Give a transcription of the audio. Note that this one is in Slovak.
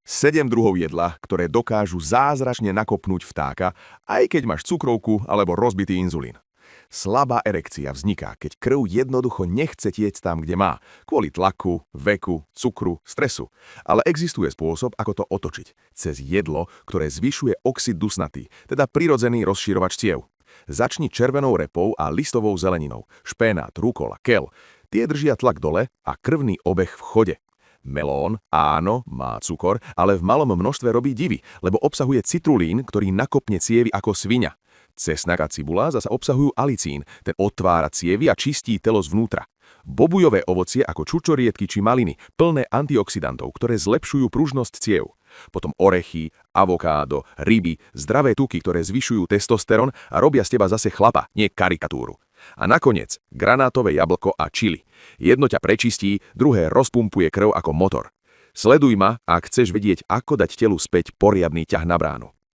7 druhov jedla, ktoré dokážu zázračne nakopnúť vtáka, aj keď máš cukrovku alebo rozbitý inzulín. Slabá erekcia vzniká, keď krv jednoducho nechce tiecť tam, kde má, kvôli tlaku, veku, cukru, stresu. Ale existuje spôsob, ako to otočiť. Cez jedlo, ktoré zvyšuje oxid dusnatý, teda prirodzený rozširovač ciev. Začni červenou repou a listovou zeleninou, špenát, rukola, keľ. Tie držia tlak dole a krvný obeh v chode. Melón, áno, má cukor, ale v malom množstve robí divy, lebo obsahuje citrulín, ktorý nakopne cievy ako sviňa. Cesnak a cibula zasa obsahujú alicín, ten otvára cievy a čistí telo zvnútra. Bobujové ovocie ako čučoriedky či maliny, plné antioxidantov, ktoré zlepšujú pružnosť ciev. Potom orechy, avokádo, ryby, zdravé tuky, ktoré zvyšujú testosterón a robia z teba zase chlapa, nie karikatúru. A nakoniec granátové jablko a čili. Jedno ťa prečistí, druhé rozpumpuje krv ako motor. Sleduj ma, ak chceš vedieť, ako dať telu späť poriadny ťah na bránu.